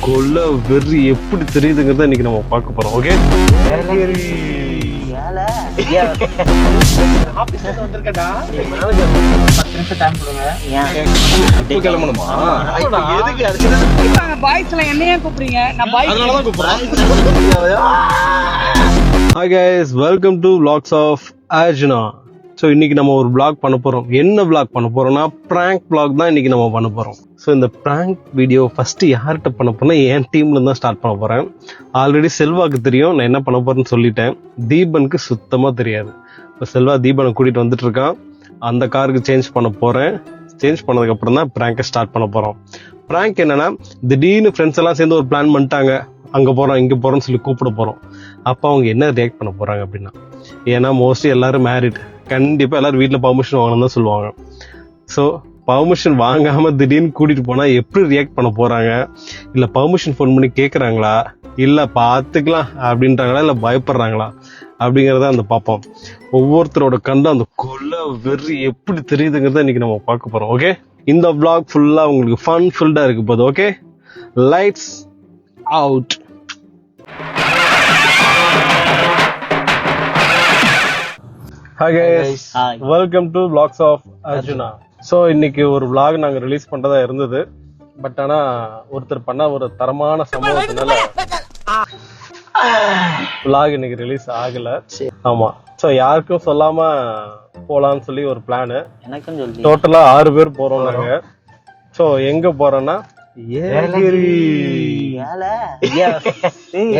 கொல்ல வெறி எப்படி தெரியுதுங்கிறத இன்னைக்கு நம்ம பார்க்க போறோம். Okay, Hi guys, welcome to Vlogs of Arjuna. So இன்னைக்கு நம்ம ஒரு vlog பண்ண போறோம். என்ன vlog பண்ண போறோம்னா prank vlog தான் இன்னைக்கு நம்ம பண்ண போறோம். ஸோ இந்த prank வீடியோ ஃபர்ஸ்ட் யார்கிட்ட பண்ண போறேன்னா என் டீம்ல தான் ஸ்டார்ட் பண்ண போறேன். ஆல்ரெடி செல்வாக்கு தெரியும் நான் என்ன பண்ண போறேன்னு சொல்லிட்டேன். தீபனுக்கு சுத்தமா தெரியாது. இப்போ செல்வா தீபனை கூட்டிட்டு வந்துட்டு இருக்கான். அந்த காருக்கு சேஞ்ச் பண்ண போறேன். சேஞ்ச் பண்ணதுக்கு அப்புறம் தான் prank ஸ்டார்ட் பண்ண போறோம். prank என்னன்னா திடீர்னு ஃப்ரெண்ட்ஸ் எல்லாம் சேர்ந்து ஒரு பிளான் பண்ணிட்டாங்க. அங்க போறோம் இங்க போறோம்னு சொல்லி கூப்பிட போறோம். அப்ப அவங்க என்ன ரியாக்ட் பண்ண போறாங்க அப்படின்னா, ஏன்னா மோஸ்ட்லி எல்லாரும் மேரிட், கண்டிப்பா எல்லாரும் வீட்டுல பர்மிஷன் வாங்கணும் தான் சொல்லுவாங்க. ஸோ பர்மிஷன் வாங்காம திடீர்னு கூட்டிட்டு போனா எப்படி ரியாக்ட் பண்ண போறாங்க, இல்ல பர்மிஷன் ஃபோன் பண்ணி கேக்குறாங்களா, இல்ல பாத்துக்கலாம் அப்படின்றாங்களா, இல்ல பயப்படுறாங்களா அப்படிங்கறத அந்த பார்ப்போம். ஒவ்வொருத்தரோட கண்ட அந்த கொல்ல வெறி எப்படி தெரியுதுங்கிறத இன்னைக்கு நம்ம பார்க்க போறோம். ஓகே, இந்த vlog ஃபுல்லா உங்களுக்கு ஃபன் ஃபில்டா இருக்கு போது. Okay, lights out. Hi guys, welcome to Vlogs of Arjuna. So இன்னைக்கு ஒரு vlog நாங்க ரிலீஸ் பண்றதா இருந்தது. பட் ஆனா ஒருத்தர் பண்ண ஒரு தரமான சம்பவத்தினால vlog இன்னைக்கு ரிலீஸ் ஆகல. ஆமா, ஸோ யாருக்கும் சொல்லாம போலான்னு சொல்லி ஒரு பிளானு. டோட்டலா 6 பேர் போறோம் நாங்க. ஸோ எங்க போறோம்னா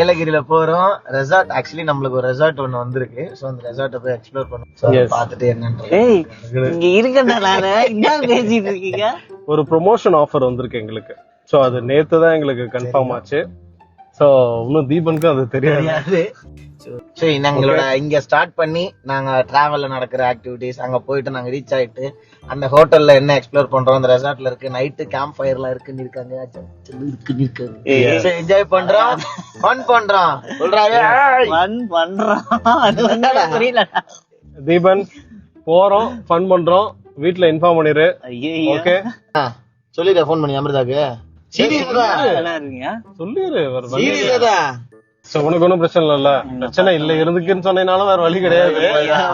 ஏலகிரியில போறோம். ரெசார்ட் ஆக்சுவலி நம்மளுக்கு ஒரு ரெசார்ட் ஒண்ணு வந்திருக்கு. சோ அந்த ரெசார்ட்டை போய் எக்ஸ்ப்ளோர் பண்ணுவோம். பார்த்துட்டு என்னன்னு பேசிட்டு இருக்கீங்க. ஒரு ப்ரொமோஷன் ஆஃபர் வந்திருக்கு எங்களுக்கு. சோ அது நேத்து தான் எங்களுக்கு கன்ஃபார்ம் ஆச்சு. சோ இன்னும் தீபனுக்கு அது தெரியாது. சரி, நாங்களோட இங்க ஸ்டார்ட் பண்ணி நாங்க டிராவல்ல நடக்கிற ஆக்டிவிட்டிஸ், அங்க போயிட்டு நாங்க ரீச் ஆயிட்டு அந்த ஹோட்டல்ல என்ன எக்ஸ்ப்ளோர் பண்றோம், அந்த ரெசார்ட்ல இருக்கு, நைட்டு கேம்ப் ஃபயர்லாம் இருக்குன்னு இருக்காங்க, என்ஜாய் பண்றோம், ஃபன் பண்றோம் சொல்றாங்க. தீபன் போறோம், ஃபன் பண்றோம், வீட்ல இன்ஃபார்ம் பண்ணிரு. ஓகே, சொல்லிடுற ஃபோன் பண்ணி அமிர்தாக்கு. சொல்லிரு. சீரியஸா உனக்கு ஒன்னும் பிரச்சனை இல்ல. பிரச்சனை இல்ல இருந்துக்குன்னு சொன்னதுனால வேற வழி கிடையாது.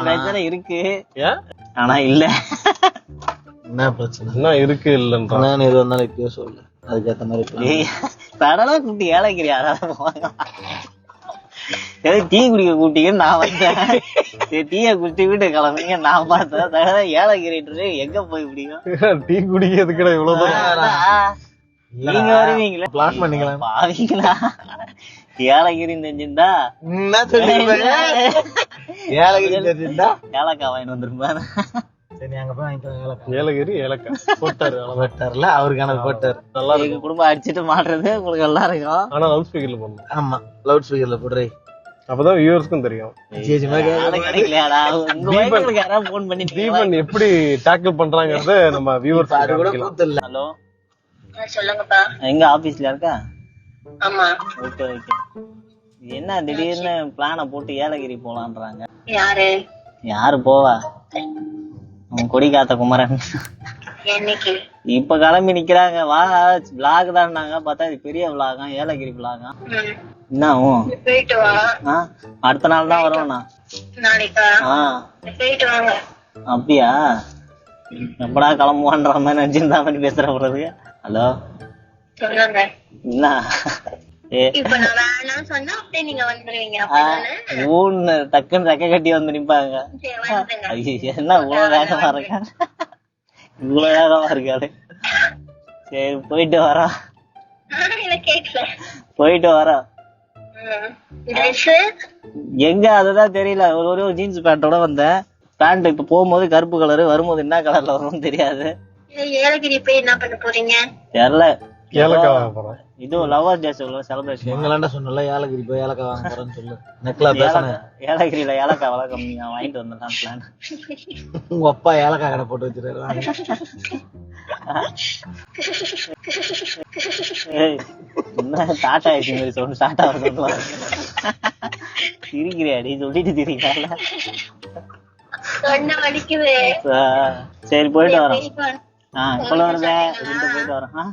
பிரச்சனை இருக்கு ஆனா இல்ல. என்ன பிரச்சனை? என்ன இருக்கு இல்லன்றா எது வந்தாலும் இப்பயே சொல்லு, அதுக்கேத்த மாதிரி. சடனா கூட்டி ஏலகிரி டீ குடிக்க கூட்டிங்கன்னு நான் வந்தேன். டீய குடிச்சு வீட்டு கிளம்புங்க நான் பார்த்தேன். ஏலகிரி எங்க போய் முடியும்? டீ குடிக்கிறதுக்கு இவ்வளவு தூரம் நீங்க வருவீங்களா? பிளான் பண்ணிக்கலாம். பாவீங்களா? ஏலகிரி தெரிஞ்சிருந்தா ஏலகிரி தெரிஞ்சிருந்தா ஏலக்காய் வாங்கிட்டு வந்துருப்பாரு. சரி, அங்க போய் வாங்கிக்கலாம். ஏலகிரி ஏலக்காய் போட்டார்ல, அவருக்கான போட்டார். நல்லா இருக்கு. குடும்பம் அடிச்சுட்டு மாட்டுறது உங்களுக்கு நல்லா இருக்கும். ஆனா லவுட் ஸ்பீக்கர்ல போடணும். ஆமா, லவுட் ஸ்பீக்கர்ல போடுறே. அப்பதான் வியூவர்ஸ்க்கும் தெரியும். தீபன் எப்படி டேக்கிள் பண்றாங்கறது நம்ம வியூவர்ஸ். ஹலோ, சொல்லுங்கப்பா. எங்க ஆபீஸ்ல இருக்கா? ஆமா. Okay okay. என்ன திடீர்னு பிளான போட்டு ஏலகிரி போலான்றாங்க? யாரு போவா? கொடி காத்த குமரன். இப்ப கிளம்பி நிக்கிறாங்க. வா விளாக் தான் பார்த்தா இது பெரிய விளாகா, ஏலகிரி விளாகா. என்ன ஆகும்? அடுத்த நாள் தான் வருவேண்ணா. அப்படியா? எப்படா கிளம்புவான்ற மாதிரி நினைச்சிருந்தா மாதிரி பேசுற போறதுக்கு. ஹலோ, என்ன டக்குன்னு ரெக்க கட்டி வந்து நிப்பாங்க. என்ன இவ்வளவு வேகமா இருக்கா? இவ்வளவு வேகமா இருக்காரு. சரி, போயிட்டு வரோம். போயிட்டு வரோம். எங்க அதுதான் தெரியல. ஒரு ஜீன்ஸ் பேண்டோட வந்தேன். பேண்ட் இப்ப போகும்போது கருப்பு கலரு, வரும்போது என்ன கலர்ல வரும்னு தெரியாது. ஏலகிரி போய் என்ன பண்ண போறீங்க? தெரியல. ஏலக்காய் வாங்க போறோம். இது லவர்ஸ் டே செலிப்ரேஷன். எங்களாண்ட சொன்னல ஏலகிரி போய் ஏலக்காய் வாங்க போறேன்னு சொல்லு. நெக்லா பேசுனேன். ஏலகிரில ஏலக்காய் விலை கம்மி, நான் வாங்கிட்டு வந்தேன் பிளான். உங்க அப்பா ஏலக்காய் கடை போட்டு வச்சிருக்காரு. என்ன டாட்டா ஆயிடுச்சு மாதிரி சொல்லு. டாட்டா சொல்லுவாங்க. சிரிக்கிறியா? நீ சொல்லிட்டு திரிக்கல. தொண்டை வலிக்குது. சரி போயிட்டு வரோம். வெயிட் இப்பல வருதே போயிட்டு வரோம்.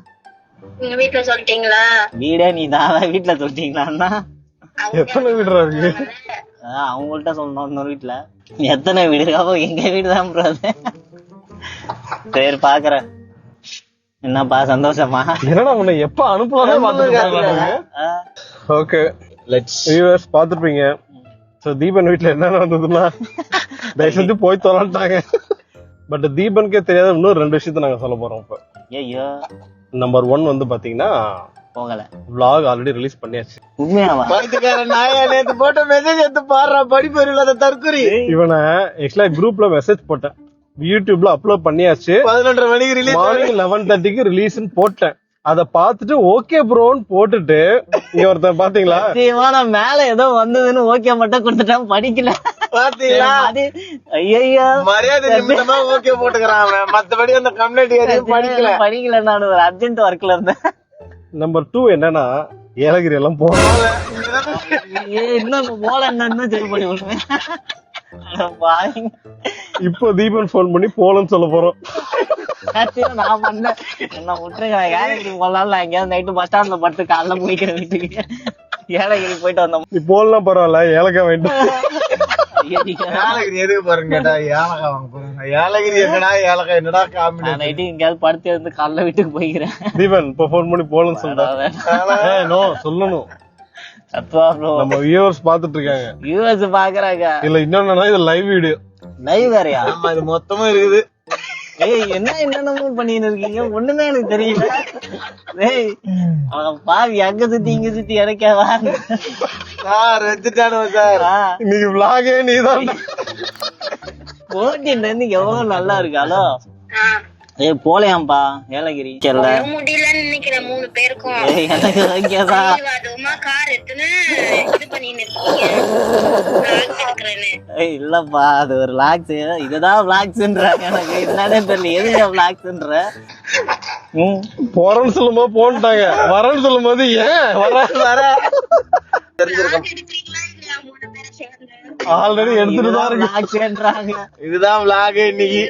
நீங்க வீட்டுல சொல்லிட்டீங்களா? வீடே நீ தான் வீட்டுல சொல்லிட்டீங்களா? எத்தனை வீடுறா இருக்கு? அவங்கள்ட்ட சொல்லணும். இன்னொரு வீட்டுல எத்தனை வீடு இருக்காப்போ எங்க வீடு தான் ப்ரோ அது. சரி பாக்குறேன். என்னப்பா சந்தோஷமா? என்னடா உன்னை எப்ப அனுப்பலாம்? ஓகே வியூவர்ஸ் பாத்துருப்பீங்க. சோ தீபன் வீட்டுல என்ன நடந்ததுன்னா தயவு செஞ்சு போய் தொலைட்டாங்க. பட் தீபனுக்கே தெரியாத இன்னும் 2 விஷயத்த நாங்க சொல்ல போறோம். இப்ப ஐயோ நம்பர் 1 வந்து பாத்தீங்கன்னா போகல. vlog ஆல்ரெடி ரிலீஸ் பண்ணியாச்சு. உண்மையாவா? நாயா நேத்து போட்ட மெசேஜ் எடுத்து பாடுறா படிப்பறிவு இல்லாத தற்கொலை. இவனை ஆக்சுவலா குரூப்ல மெசேஜ் போட்டேன். யூடியூப்ல அப்லோட் பண்ணியாச்சு. 11:30 மணிக்கு ரிலீஸ். மார்னிங் 11:30க்கு ரிலீஸ்னு போட்டேன். அத பாத்துட்டு ஓகே ப்ரோன்னு போட்டுட்டு இங்க ஒருத்தன் பாத்தீங்களா நான் மேல ஏதோ வந்ததுன்னு ஓகே மட்டும் கொடுத்துட்டேன். படிக்கல பாத்தீங்களா? ஐயோ மரியாதை நிமித்தமா ஓகே போட்டுக்கிறான். மத்தபடி அந்த கம்ப்ளைண்ட் எதுவும் படிக்கல. நான் ஒரு அர்ஜென்ட் ஒர்க்ல இருந்தேன். நம்பர் 2 என்னன்னா ஏலகிரி எல்லாம் போகல. இன்னும் போல இன்னும் சரி பண்ணி விடுவேன். இப்போ தீபன் போன் பண்ணி போலன்னு சொல்ல போறோம். நான் பண்ணேன் என்ன விட்டுருக்கேன். ஏலகிரி போகலாம். நான் எங்கேயாவது நைட்டு பஸ் ஸ்டாண்ட்ல பட்டு காலைல முடிக்கிற வீட்டுக்கு ஏலகிரி போயிட்டு வந்தோம். நீ போலாம் பரவாயில்ல, ஏலக்காய் வேண்டாம். ஏலகிரி எதுக்கு பாருங்க கேட்டா ஏலக்காய் வாங்க போறாங்க. ஏலகிரி என்னடா ஏலக்காய் என்னடா காம்பினேஷன். நைட்டு எங்கேயாவது படுத்து இருந்து காலைல வீட்டுக்கு போய்க்கிறேன். தீபன் இப்ப போன் பண்ணி போலன்னு சொல்றேன். நோ சொல்லணும். நம்ம வியூவர்ஸ் பாத்துட்டு இருக்காங்க. வியூவர்ஸ் பாக்குறாங்க. இல்ல இன்னொன்னு இது லைவ் வீடியோ. லைவ் வேறயா? இது மொத்தமா இருக்குது. ஏய் என்னென்னமோ பண்ணிட்டு இருக்கீங்க, ஒண்ணுமே எனக்கு தெரியல. ஏய் பாவி அங்க சுத்தி இங்க சுத்தி இறக்கவா சார் வச்சுட்டானோ சார். இன்னைக்கு vlog-ஏ நீதான். போட்டில இருந்து எவ்வளவு நல்லா இருக்காலோ. ஏய் போலையாம்பா ஏலகிரி. முடியலன்னு நினைக்கிறேன் 3 பேருக்கும். எனக்கு ஓகேதா. அதுமா கார் எடுத்துன்னு இது பண்ணிட்டு இருக்கீங்க. இல்லப்பா அது ஒரு லாக்ஸ். இதுதான் லாக்ஸ்ன்றாங்க. எனக்கு என்னன்னே தெரியல எதுங்க லாக்ஸ்ன்ற. போறேன்னு சொல்லும் போது போன்ட்டாங்க, வரேன்னு சொல்லும் போது ஏன் வர ஆல்ரெடி எடுத்துட்டு தான் லாக்ஸ்ன்றாங்க. இதுதான் vlog இன்னைக்கு.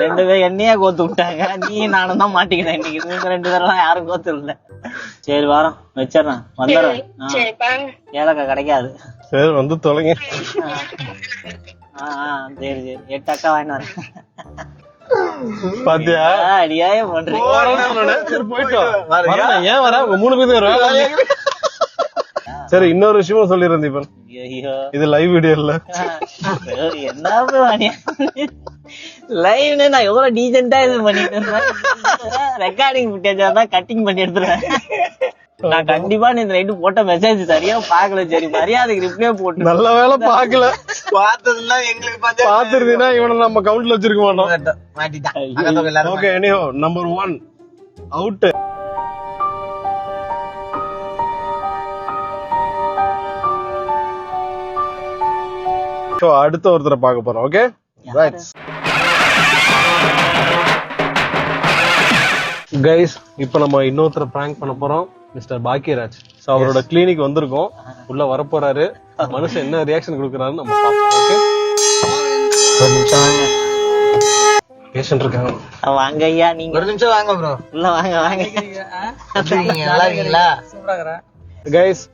ரெண்டு பேரும் என்னையா கோத்து விட்டாங்க. நீ நானும் தான் மாட்டிக்கிட்டேன் இன்னைக்கு. நீங்க 2 பேரும் யாரும் கோத்து இல்ல. சரி வாரம் வச்சிடறேன் வந்துடுறேன். ஏலக்காய் கிடைக்காது. சரி வந்து தொலைங்க. சரி சரி 8 அக்கா வாங்கிட்டு வரேன். பாத்தியா அடியாயம் பண்றீங்க. ஏன் வர 3 பேர். சரி இன்னொரு விஷயமும் சொல்லிடுறேன் தீபன். இது லைவ் வீடியோ இல்ல. என்ன லைவ்னு நான் எவ்வளவு டீசென்ட்டா இது பண்ணிட்டு இருந்தேன். ரெக்கார்டிங் ஃபுட்டேஜா தான் கட்டிங் பண்ணி எடுத்துறேன். நான் கண்டிப்பா இந்த நைட்டு போட்ட மெசேஜ் சரியா பாக்கல. சரி மரியாதைக்கு ரிப்ளை போட்டு நல்ல வேலை பாக்கல. பார்த்ததுலாம் எங்களுக்கு பாத்துருந்தீங்கன்னா இவனை நம்ம கவுண்ட்ல வச்சிருக்க மாட்டோம். மாட்டிட்டான். Okay anyhow number 1 out. அடுத்த ஒருத்தரை பார்க்க போறோம். ஓகே ரைட் கைஸ், இப்போ நம்ம இன்னொருத்தரை பிராங்க் பண்ண போறோம். மிஸ்டர் பாக்கியராஜ். சோ அவரோட கிளினிக் வந்திருக்கோம். உள்ள வர போறாரு. மனுஷன் என்ன ரியாக்ஷன் கொடுக்கறாருன்னு நம்ம பாப்போம். ஓகே ஒரு நிமிஷம் வாங்க. பேஷண்ட் இருக்காங்க. வாங்க ஐயா. நீங்க ஒரு நிமிஷம் வாங்க ப்ரோ. உள்ள வாங்க வாங்க. நல்லா இருக்கீங்களா? Guys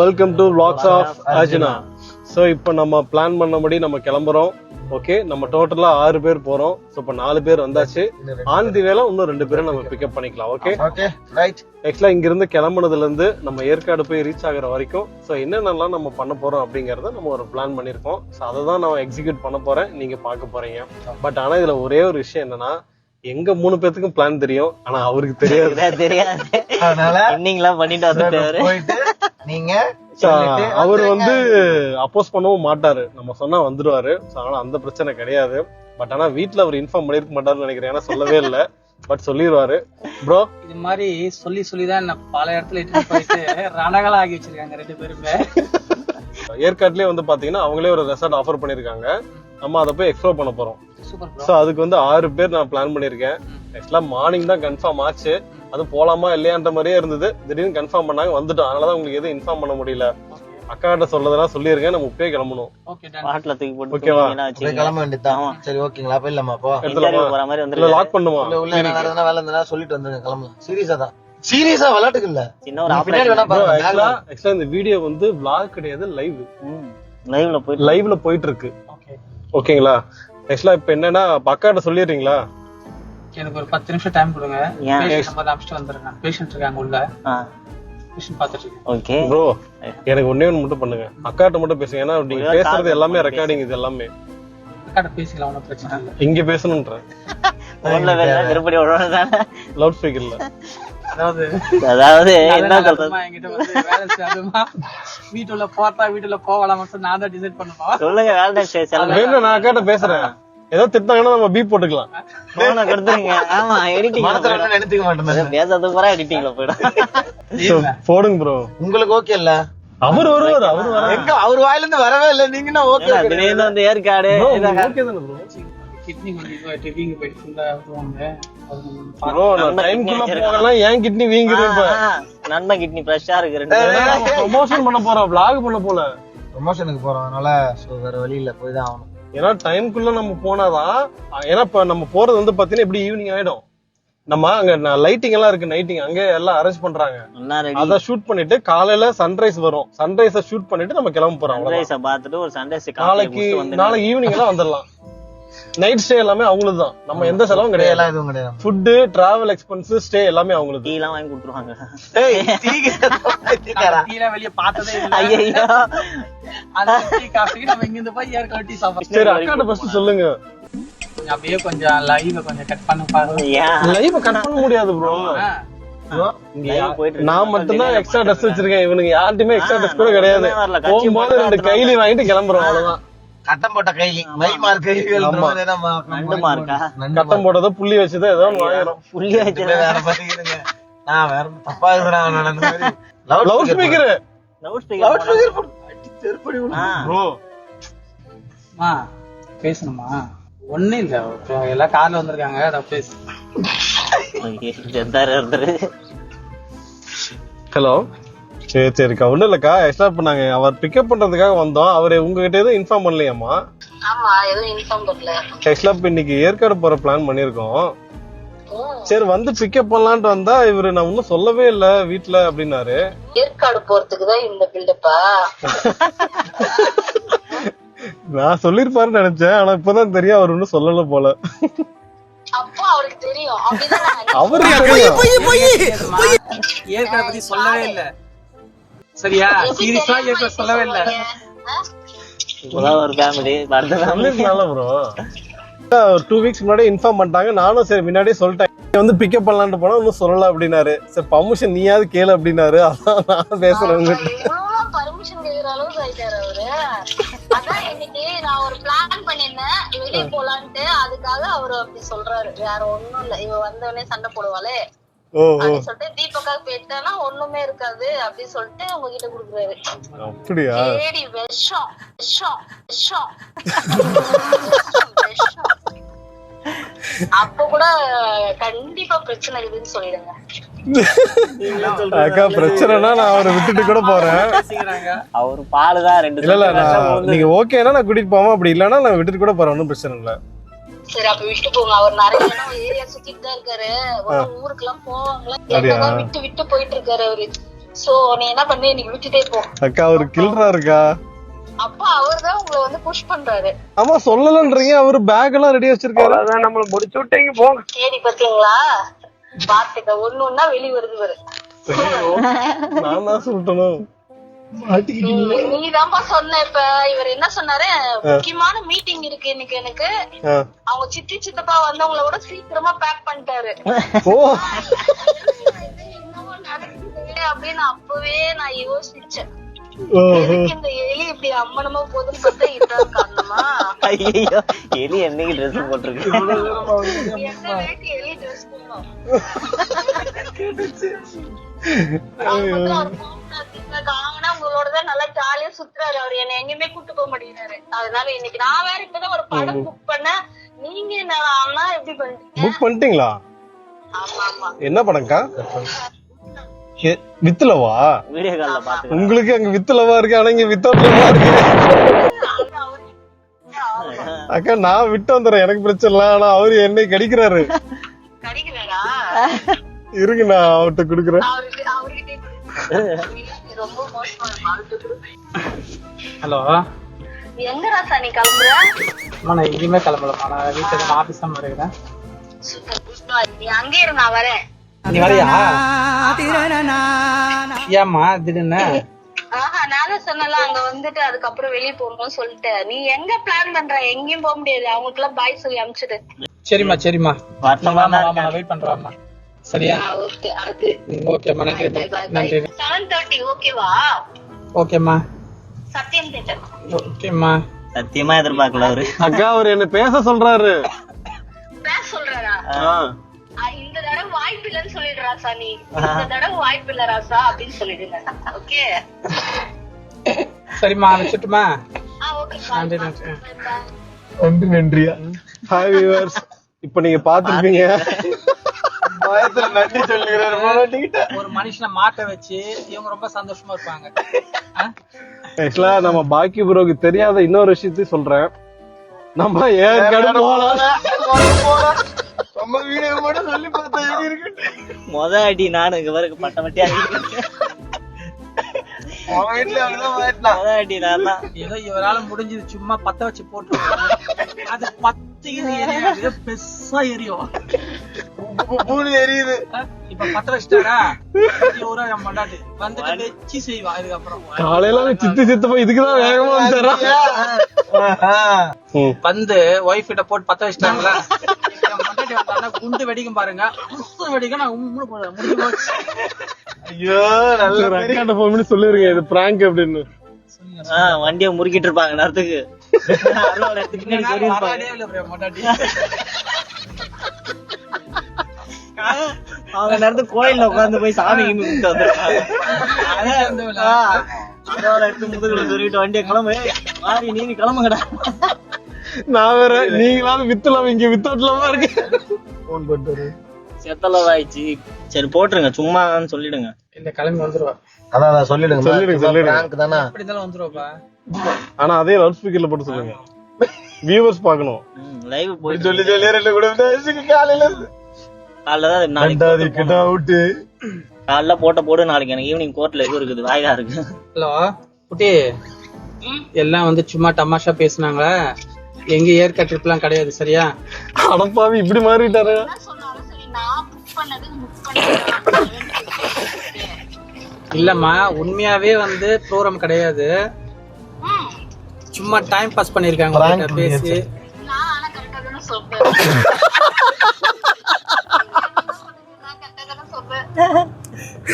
welcome to vlogs of Arjuna. So இப்போ நம்ம பிளான் பண்ணபடி நம்ம கிளம்புறோம். ஓகே நம்ம டோட்டலா 6 பேர் போறோம். சோ இப்போ 4 பேர் வந்தாச்சு. ஆன் தி வேல இன்னும் 2 பேரை நம்ம பிக்கப் பண்ணிக்கலாம். Okay okay right. ஆக்சுவலா இங்க இருந்து கிளம்புனதுல இருந்து நம்ம ஏற்காடு போய் ரீச் ஆகுற வரைக்கும் சோ என்னென்னலாம் நம்ம பண்ண போறோம் அப்படிங்கறத நம்ம ஒரு பிளான் பண்ணிருக்கோம். சோ அதை தான் நான் எக்ஸிக்யூட் பண்ண போறேன், நீங்க பார்க்க போறீங்க. பட் ஆனா இதுல ஒரே ஒரு விஷயம் என்னன்னா, எங்க 3 பேத்துக்கும் பிளான் தெரியும், ஆனா அவருக்கு தெரியாது. தெரியாது. அதனால இன்னிங்லாம் பண்ணிட்டு வந்துட்டாரு. போயிட்டு நீங்க அவர் வந்து அப்போஸ் பண்ணவும் மாட்டாரு. நம்ம சொன்னா வந்துருவாரு. அதனால அந்த பிரச்சனை கிடையாது. பட் ஆனா வீட்டுல அவர் இன்ஃபார்ம் பண்ணிருக்க மாட்டாருன்னு நினைக்கிறேன். ஏன்னா சொல்லவே இல்ல. பட் சொல்லிடுவாரு. ப்ரோ இது மாதிரி சொல்லிதான் பல இடத்துல இட்டு போயிட்டு ரணகளா ஆகி வச்சிருக்காங்க 2 பேருமே. ஏற்காட்லயே வந்து பாத்தீங்கன்னா அவங்களே ஒரு ரெசார்ட் ஆஃபர் பண்ணிருக்காங்க. நம்ம அதை போய் எக்ஸ்ப்ளோர் பண்ண போறோம். சோ அதுக்கு வந்து 6 பேர் நான் பிளான் பண்ணிருக்கேன். ஆக்சுவலா மார்னிங் தான் கன்ஃபார்ம் ஆச்சு. அது போலாமா இல்லையான்ற மாதிரியே இருந்தது. திடீர்னு கன்ஃபார்ம் பண்ணாங்க, வந்துட்டோம். அதனாலதான் உங்களுக்கு எதுவும் இன்ஃபார்ம் பண்ண முடியல. அக்கா கிட்ட சொல்றதெல்லாம் சொல்லிருக்கேன், நம்ம இப்பயே கிளம்பணும். Okay done. பாட்டில தூக்கி போட்டு ஓகேவா? கிளம்ப வேண்டியதான். சரி ஓகேங்களா, போயிடலாமா? அப்போ இன்டர்வியூ போற மாதிரி இல்ல வந்து லாக் பண்ணுமா? உள்ள என்ன வேலை வேலை இருந்தா சொல்லிட்டு வந்துருங்க, கிளம்பலாம். சீரியஸா தான், சீரியஸா விளையாட்டுக்கு இல்ல. சின்ன ஒரு பின்னாடி வேணா Bro, பாருங்க. actually இந்த வீடியோ வந்து vlog கிடையாது, லைவ். லைவ்ல போயிட்டு இருக்கு. ஓகே. ஓகேங்களா? ஆக்சுவலா இப்ப என்னன்னா அக்காட்ட சொல்லிடுறீங்களா? எனக்கு ஒரு 10 நிமிஷம் டைம் கொடுங்க. ஏன்? பேஷண்ட் நம்பர் அனுப்பிச்சிட்டு வந்துடுறேன். பேஷண்ட் இருக்காங்க உள்ள. பேஷண்ட் பார்த்துட்டு இருக்கேன். ஓகே ப்ரோ எனக்கு ஒண்ணே ஒண்ணு மட்டும் பண்ணுங்க, அக்காட்ட மட்டும் பேசுங்க. ஏன்னா நீங்க பேசுறது எல்லாமே ரெக்கார்டிங், இது எல்லாமே அக்காட்ட பேசிக்கலாம், ஒன்றும் பிரச்சனை இல்லை. இங்க பேசணும்ன்ற போன்ல வேற திருப்படி விடுறதானே. லவுட் ஸ்பீக்கர்ல. அதாவது என்ன சொல்றது, அம்மா என்கிட்ட வந்து வேலை செய்யாதுமா, வீட்டுல போறதா வீட்டுல போகலாம் மட்டும் நான் தான் டிசைட் பண்ணுவா. சொல்லுங்க வேலண்டைன்ஸ் டே செலிப்ரேட். வேணும், நான் அக்காட்ட பேசுறேன். ஏதோ திட்டாங்கன்னா நம்ம பீப் போட்டுக்கலாம். போன கொடுத்துருங்க. ஆமா எடிட்டிங் மனசுல ஒண்ணும் நினைச்சுக்க மாட்டேன். பேசாத பூரா எடிட்டிங்ல போயிடும். போடுங்க ப்ரோ. உங்களுக்கு ஓகே இல்ல? அவர் வருவாரு, அவர் வர எங்க அவர் வாயில இருந்து வரவே இல்ல, நீங்க என்ன ஓகே? திடீர்னு வந்து ஏற்காடு ஓகே தானே ப்ரோ? கிட்னி கொஞ்சம் இதுவாயிட்டு வீங்கி போயிட்டு ஃபுல்லா வருவாங்க. ப்ரோ நான் டைம்க்குள்ள போகலாம், ஏன் கிட்னி வீங்குது? இப்ப நன்மை கிட்னி ஃப்ரெஷ்ஷா இருக்கு. ரெண்டு ப்ரமோஷன் பண்ண போறோம், vlog பண்ண போல. ப்ரமோஷனுக்கு போறோம், அதனால சோ வேற வழி இல்ல, போய் தான் ஆகணும். ஏன்னா டைம்க்குள்ள நம்ம போனாதான். ஏன்னா இப்ப நம்ம போறது வந்து பாத்தீங்கன்னா எப்படி ஈவினிங் ஆயிடும். நம்ம அங்க லைட்டிங் எல்லாம் இருக்கு, நைட்டிங் அங்கே எல்லாம் அரேஞ்ச் பண்றாங்க. அத ஷூட் பண்ணிட்டு காலையில சன்ரைஸ் வரும், சன்ரைஸ ஷூட் பண்ணிட்டு நம்ம கிளம்ப போறோம். சன்ரைஸ பார்த்துட்டு ஒரு சன்ரைஸ் நாளைக்கு ஈவினிங் எல்லாம் வந்துடலாம். நைட் ஸ்டே எல்லாமே அவங்களுக்கு தான், நம்ம எந்த செலவும் கிடையாது. எதுவும் கிடையாது. ஃபுட், டிராவல் எக்ஸ்பென்ஸ், ஸ்டே எல்லாமே அவங்களுக்கு. டீ எல்லாம் வாங்கி கொடுத்துருவாங்க. டீலாம் வெளிய பார்த்ததே இல்ல. ஐயோ அந்த டீ காஃபிக்கு நம்ம இங்க இருந்து போய் ஏற்காடு டீ சாப்பிடுறோம். சரி அக்காட்ட ஃபர்ஸ்ட் சொல்லுங்க. அப்படியே கொஞ்சம் லைவ் கொஞ்சம் கட் பண்ண பாருங்க. ஏன் லைவ் கட் பண்ண முடியாது ப்ரோ. நான் மட்டும்தான் எக்ஸ்ட்ரா ட்ரெஸ் வச்சிருக்கேன், இவனுக்கு யார்ட்டுமே எக்ஸ்ட்ரா ட்ரெஸ் கூட கிடையாது. போகும்போது 2 கைலி வாங்கிட்டு கிளம்புறோம், அவ்வளவுதான். கட்டம் போட்ட கைலி, மை மார்க் கைகள், நண்டு மார்க்கா? கட்டம் போட்டதோ புள்ளி வச்சுதான் ஏதோ ஒண்ணு வாங்குறோம். புள்ளி வச்சு வேற பாத்தீங்க. நான் வேற தப்பா இருக்கிறேன். Loud speaker bro. மா பேசணுமா? ஒண்ணும் இல்ல, எல்லாம் கார்ல வந்திருக்காங்க, அதான் பேசு. ஹலோ. சரி சரிக்கா, ஒண்ணும் இல்லக்கா. எக்ஸ்ட்ரா பண்ணாங்க, அவர் பிக்கப் பண்றதுக்காக வந்தோம். அவரு உங்ககிட்ட எதுவும் இன்ஃபார்ம் பண்ணலையாமா? ஆமா, எதுவும் இன்ஃபார்ம் பண்ணல. ஆக்சுவலா இப்ப இன்னைக்கு ஏற்காடு போற பிளான் பண்ணிருக்கோம். சரி வந்து பிக்கப் பண்ணலான்ட்டு வந்தா இவரு நான் ஒன்னும் சொல்லவே இல்ல வீட்டுல அப்படின்னாரு. ஏற்காடு போறதுக்குதான் இந்த பில்டப்பா? நான் சொல்லிருப்பாருன்னு நினைச்சேன், ஆனா இப்பதான் தெரியும் அவர் ஒன்னும் சொல்லல போல. அப்போ அவருக்கு தெரியும். அவரு ஏற்காடு பத்தி சொல்லவே இல்ல. சரியா? சீரியஸா ஏற்காடு சொல்லவே இல்ல. ஒரு ஃபேமிலி சொல்லிருக்கனால ப்ரோ. 2 வீக்ஸ் முன்னாடி இன்ஃபார்ம் பண்ணிட்டாங்க. நானும் சரி முன்னாடியே சொல்லிட்டேன், வந்து பிக்கப் பண்ணலான்னு போனா ஒன்னும் சொல்லல அப்படின்னாரு. சரி பர்மிஷன் நீயாவது கேளு அப்படின்னாரு. அதான் நான் பேசுறேன். பர்மிஷன் கேக்குற அளவுக்கு ஆயிட்டாரு அவரு. அதான் இன்னைக்கு நான் ஒரு பிளான் பண்ணிருந்தேன் வெளியே போலான்ட்டு, அதுக்காக அவரு அப்படி சொல்றாரு. வேற ஒண்ணும் இல்ல, இவ வந்தவனே சண்டை போடுவாளே அப்படின்னு சொல்லிட்டு தீபக்காக போயிட்டானா ஒண்ணுமே இருக்காது அப்படின்னு சொல்லிட்டு உங்ககிட்ட குடுக்குறாரு. அப்படியா? ஏடி விஷம் விஷம் விஷம். அப்ப கூட கண்டிப்பா பிரச்சனை இருக்குதுன்னு சொல்லிடுங்க. அக்கா பிரச்சனைனா நான் அவரை விட்டுட்டு கூட போறேன். அவரு பாலுதான் 2. இல்ல நீங்க ஓகேனா நான் கூட்டிட்டு போவோம், அப்படி இல்லன்னா நான் விட்டுட்டு கூட போறேன், ஒன்னும் பிரச்சனை இல்ல. சரி அப்ப விட்டு போங்க. அவர் நிறைய ஏரியா சுத்திட்டு தான் இருக்காரு, ஊருக்கு எல்லாம் போவாங்களா, விட்டு விட்டு போயிட்டு இருக்காரு அவரு. சோ நீ என்ன பண்ணு, இன்னைக்கு விட்டுட்டே போ. அக்கா அவரு கில்றா இருக்கா? அப்ப அவர்தான் உங்களை வந்து புஷ் பண்றாரு. ஆமா சொல்லலன்றீங்க, அவரு பேக் எல்லாம் ரெடி வச்சிருக்காரு. அதான் நம்மள முடிச்சு விட்டீங்க போங்க. கேடி பாத்தீங்களா? பாத்துக்க, ஒண்ணுன்னா வெளி வருது வரு. நான் தான் சொல்லணும். நீதான்ப்பா சொன்ன. இப்ப இவர் என்ன சொன்னாரு, முக்கியமான மீட்டிங் இருக்கு இன்னைக்கு எனக்கு, அவங்க சித்தி சித்தப்பா வந்தவங்கள விட சீக்கிரமா பேக் பண்ணிட்டாரு. என்னமோ நடக்குது அப்படின்னு அப்பவே நான் யோசிச்சேன். இந்த எலி இப்படி அம்மனமா போதுன்னு பார்த்தா இதுதான் காரணமா? ஐயோ எலி என்னைக்கு ட்ரெஸ் போட்டிருக்கு? என்ன ரேட் எலி ட்ரெஸ் போடணும்? உங்களோடதான் நல்லா ஜாலியா சுத்துறாரு அவரு, என்ன எங்கேயுமே கூட்டு போக மாட்டேங்கிறாரு. அதனால இன்னைக்கு நான் வேற இப்பதான் ஒரு படம் புக் பண்ண, நீங்க என்ன எப்படி புக் பண்ணிட்டீங்களா? ஆமா ஆமா. என்ன படம்க்கா? வித்துலவா? வீடியோ கால்ல பாத்துக்கலாம். உங்களுக்கு அங்க வித்துலவா இருக்கு, ஆனா இங்க வித்தோட்லவா இருக்கு. அக்கா நான் விட்டு வந்துடுறேன், எனக்கு பிரச்சனை இல்ல. ஆனா அவரு என்னை கடிக்கிறாரு. கடிக்கிறாரா? இருக்கு நான் அவர்கிட்ட குடுக்குறேன். அவர்கிட்ட ரொம்ப மோசமா இருக்கு. ஹலோ, எங்க ராசா நீ கிளம்புற? நான் எங்கேயுமே கிளம்பலமா, நான் வீட்டுல ஆபீஸ் தான் இருக்கிறேன். நீ அங்கே இரு, நான் வரேன். நீ வரையா? ஏமா திடீர்னு? ஆஹா, நானும் சொன்னல அங்க வந்துட்டு அதுக்கப்புறம் வெளியே போகணும்னு சொல்லிட்டு. நீ எங்க பிளான் பண்ற? எங்கேயும் போக முடியாது, அவங்களுக்கு எல்லாம் பாய் சொல்லி அனுப்பிச்சிடு. சரிம்மா சரிம்மா, வருத்தமா தான் நான் வெயிட் பண்றேன்மா. சரியா? ஓகே, அது ஓகேம்மா, நன்றி நன்றி. 7:30 ஓகேவா? ஓகேம்மா சத்தியம் தேட்டர். ஓகேம்மா. சத்தியமா எதிர்பார்க்கல அவரு. அக்கா அவர் என்ன பேச சொல்றாரு. பேச சொல்றா? இந்த தடவை வாய்ப்பு இல்லைன்னு சொல்லிடு ராசா. நீ இந்த தடவை வாய்ப்பு இல்ல ராசா அப்படின்னு சொல்லிடுங்க. ஓகே சரிம்மா, வச்சுட்டுமா? ஓகே, நன்றி நன்றி. நன்றி நன்றியா. ஹாய் வியூவர்ஸ், இப்ப நீங்க பாத்துருப்பீங்க. நன்றி சொல்லுகிறாரு. ஒரு மனுஷனை மாட்ட வச்சு இவங்க ரொம்ப சந்தோஷமா இருப்பாங்க. ஆக்சுவலா நம்ம பாக்கி ப்ரோக்கு தெரியாத இன்னொரு விஷயத்தையும் சொல்றேன். நம்ம ஏற்காடு போலாம். நம்ம வீடியோ கூட சொல்லி பார்த்தா எப்படி இருக்கு. மொத அடி நானு இங்க வரைக்கும் பட்ட மட்டியா மொத அடி நான் தான். ஏதோ இவரால முடிஞ்சது, சும்மா பத்த வச்சு போட்டு அது 10 எரியும், பெருசா எரியும். எரியுது. இப்ப பத்த வச்சுட்டாரா, ஒரு மண்டாட்டு வந்துட்டு வச்சு செய்வா. இதுக்கப்புறம் காலையில சித்து சித்தப்பா இதுக்குதான் வேகமா வந்துடுறா. வந்து ஒய்ஃப் கிட்ட போட்டு பத்த வச்சுட்டாங்களா, மண்டாட்டி வந்தாங்கன்னா குண்டு வெடிக்கும் பாருங்க, புதுசு வெடிக்கும். நான் முடிஞ்சு போச்சு. ஐயோ, நல்ல ரெக்கார்ட் போன் பண்ணி சொல்லிருங்க இது பிராங்க் அப்படின்னு. வண்டியை முறுக்கிட்டு இருப்பாங்க நேரத்துக்கு. மண்டாட்டி அவங்க நேரத்துக்கு கோயில்ல உட்கார்ந்து போய் சாமி கும்பிட்டு வந்துருக்காங்க. எடுத்து முதுகுல சொல்லிட்டு வண்டியை கிளம்பு மாறி நீங்க கிளம்புங்கடா. நான் வேற நீங்களாவது வித்துலாம் இங்க வித்தோட்லாமா இருக்கு. போன் போட்டு செத்தலவாயிடுச்சு. சரி போட்டுருங்க, சும்மான்னு சொல்லிடுங்க. இல்ல கிளம்பி வந்துருவா. அதான் சொல்லிடுங்க. சொல்லிடுங்க. தானே அப்படி இருந்தாலும் வந்துருவாப்பா. ஆனா அதே லவுட் ஸ்பீக்கர்ல போட்டு சொல்லுங்க, வியூவர்ஸ் பாக்கணும். லைவ் போய் சொல்லி சொல்லி ரெண்டு கூட காலையில காலைல காலைல போடு. நாளைக்கு எனக்கு ஈவினிங் கோர்ட்ல இது இருக்குது, வாய்தா இருக்கு. ஹலோ குட்டி, எல்லாம் வந்து சும்மா தமாஷா பேசுனாங்க. எங்க ஏற்காடு ட்ரிப் எல்லாம் கிடையாது. சரியா? அடப்பாவி இப்படி மாறிட்டாரு. இல்லம்மா, உண்மையாவே வந்து ப்ரோக்ராம் கிடையாது, சும்மா டைம் பாஸ் பண்ணிருக்காங்க பேசி.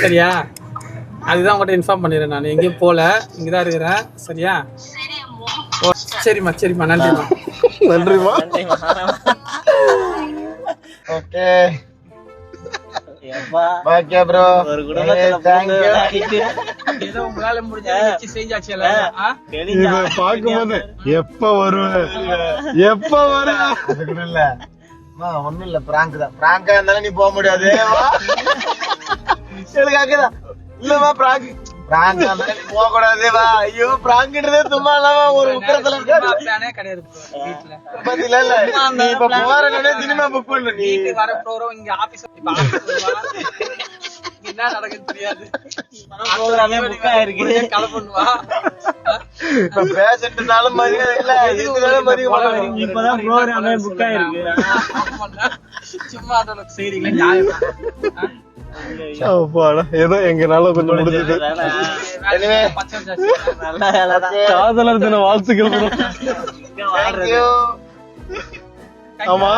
சரியா? அதுதான் உங்கள்கிட்ட இன்ஃபார்ம் பண்ணிடுறேன். நான் எங்கேயும் போல, இங்கதான் இருக்கிறேன். சரியா? சரிம்மா சரிம்மா, நன்றிம்மா. நன்றிமா. Okay okay bro. ஒரு குடும்பத்துல ஏதோ உங்களால முடிஞ்ச செஞ்சாச்சு. பாக்கும்போது எப்ப வருவேன் எப்ப வர இல்ல ஒண்ணும் இல்ல, பிராங்க் தான். பிராங்கா இருந்தாலும் நீ போக முடியாது. எனக்காகதான் இல்லமா பிராங்க் இருந்தாலும் நீ போக கூடாது. வா. ஐயோ, பிராங்க்ன்றதே சும்மா இல்லாம ஒரு உக்கரத்துல கிடையாது. நீ இப்ப போற சினிமா புக் பண்ணு. நீ வர ப்ரோக்ராம் இங்க ஆபீஸ் என்ன நடக்குன்னு தெரியாது. கிளம்புவா. பேசட்டுனாலும் மரியாதை இல்ல, இதுனாலும் மரியாதை. இப்பதான் ப்ரோக்ராமே புக் ஆயிருக்கு. சும்மா செய்றீங்களா? நியாயமா? ஏதோ எங்கனால கொஞ்சம் முடிஞ்சது. காதலர் தின வாழ்த்துக்கள். ஆமா,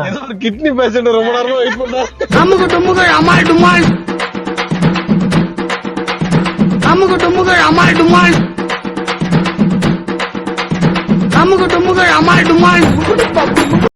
ஏதோ ஒரு கிட்னி பேஷண்ட் ரொம்ப நேரமா வெயிட் பண்றாரு. அமுக டுமுகள் அமால் டுமால்